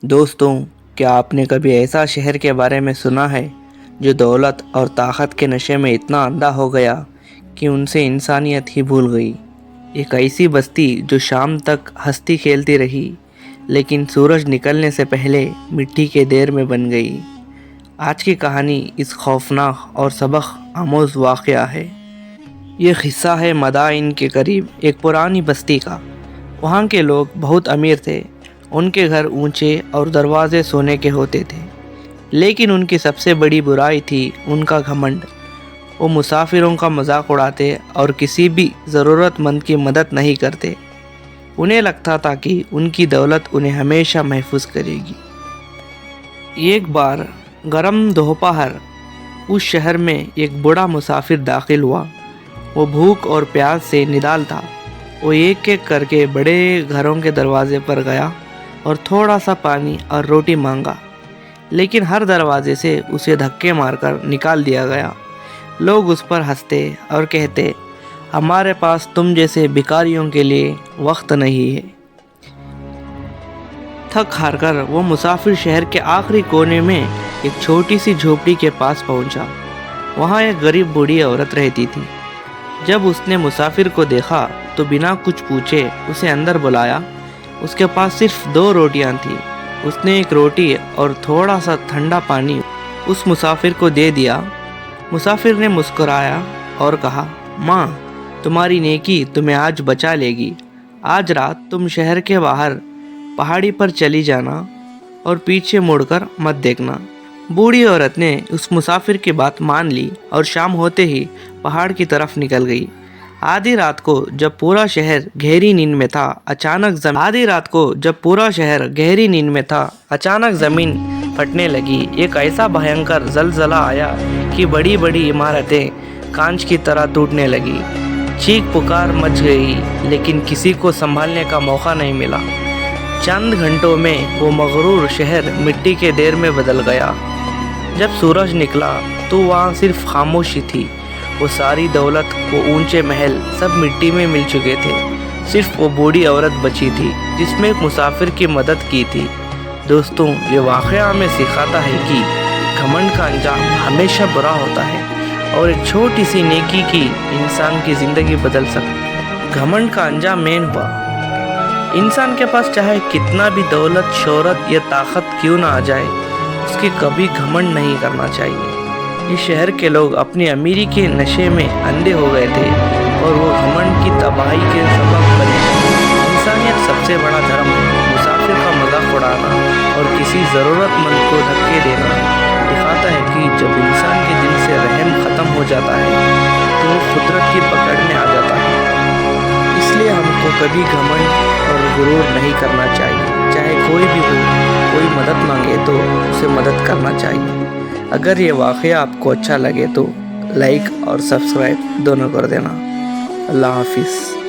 دوستوں، کیا آپ نے کبھی ایسا شہر کے بارے میں سنا ہے جو دولت اور طاقت کے نشے میں اتنا اندھا ہو گیا کہ ان سے انسانیت ہی بھول گئی؟ ایک ایسی بستی جو شام تک ہنستی کھیلتی رہی لیکن سورج نکلنے سے پہلے مٹی کے دیر میں بن گئی۔ آج کی کہانی اس خوفناک اور سبق آموز واقعہ ہے۔ یہ قصہ ہے مدائن کے قریب ایک پرانی بستی کا۔ وہاں کے لوگ بہت امیر تھے۔ ان کے گھر اونچے اور دروازے سونے کے ہوتے تھے، لیکن ان کی سب سے بڑی برائی تھی ان کا گھمنڈ۔ وہ مسافروں کا مذاق اڑاتے اور کسی بھی ضرورت مند کی مدد نہیں کرتے۔ انہیں لگتا تھا کہ ان کی دولت انہیں ہمیشہ محفوظ کرے گی۔ ایک بار گرم دوپہر اس شہر میں ایک بوڑھا مسافر داخل ہوا۔ وہ بھوک اور پیاس سے نڈال تھا۔ وہ ایک ایک کر کے بڑے گھروں کے دروازے پر گیا اور تھوڑا سا پانی اور روٹی مانگا، لیکن ہر دروازے سے اسے دھکے مار کر نکال دیا گیا۔ لوگ اس پر ہنستے اور کہتے، ہمارے پاس تم جیسے بھکاریوں کے لیے وقت نہیں ہے۔ تھک ہار کر وہ مسافر شہر کے آخری کونے میں ایک چھوٹی سی جھوپڑی کے پاس پہنچا۔ وہاں ایک غریب بوڑھی عورت رہتی تھی۔ جب اس نے مسافر کو دیکھا تو بنا کچھ پوچھے اسے اندر بلایا۔ اس کے پاس صرف 2 روٹیاں تھیں۔ اس نے ایک روٹی اور تھوڑا سا ٹھنڈا پانی اس مسافر کو دے دیا۔ مسافر نے مسکرایا اور کہا، ماں، تمہاری نیکی تمہیں آج بچا لے گی۔ آج رات تم شہر کے باہر پہاڑی پر چلی جانا اور پیچھے مڑ کر مت دیکھنا۔ بوڑھی عورت نے اس مسافر کی بات مان لی اور شام ہوتے ہی پہاڑ کی طرف نکل گئی۔ آدھی رات کو جب پورا شہر گہری نیند میں تھا، اچانک زمین پھٹنے لگی۔ ایک ایسا بھینکر زلزلہ آیا کہ بڑی بڑی عمارتیں کانچ کی طرح ٹوٹنے لگی۔ چیخ پکار مچ گئی، لیکن کسی کو سنبھالنے کا موقع نہیں ملا۔ چند گھنٹوں میں وہ مغرور شہر مٹی کے ڈھیر میں بدل گیا۔ جب سورج نکلا تو وہاں صرف خاموشی تھی۔ وہ ساری دولت، وہ اونچے محل، سب مٹی میں مل چکے تھے۔ صرف وہ بوڑھی عورت بچی تھی جس میں ایک مسافر کی مدد کی تھی۔ دوستوں، یہ واقعہ ہمیں سکھاتا ہے کہ گھمنڈ کا انجام ہمیشہ برا ہوتا ہے اور ایک چھوٹی سی نیکی کی انسان کی زندگی بدل سکتی۔ گھمنڈ کا انجام مین ہوا۔ انسان کے پاس چاہے کتنا بھی دولت، شہرت یا طاقت کیوں نہ آ جائے، اس کی کبھی گھمنڈ نہیں کرنا چاہیے۔ اس شہر کے لوگ اپنی امیری کے نشے میں اندھے ہو گئے تھے اور وہ گھمنڈ کی تباہی کے سبب بنے۔ انسانیت سب سے بڑا دھرم ہے۔ مسافر کا مذاق اڑانا اور کسی ضرورت مند کو دھکے دینا دکھاتا ہے کہ جب انسان کے دل سے رحم ختم ہو جاتا ہے تو وہ فطرت کی پکڑ میں آ جاتا ہے۔ اس لیے ہم کو کبھی گھمنڈ اور غرور نہیں کرنا چاہیے۔ چاہے کوئی بھی ہو، کوئی مدد مانگے تو اسے مدد کرنا چاہیے۔ اگر یہ واقعہ آپ کو اچھا لگے تو لائک اور سبسکرائب دونوں کر دینا۔ اللہ حافظ۔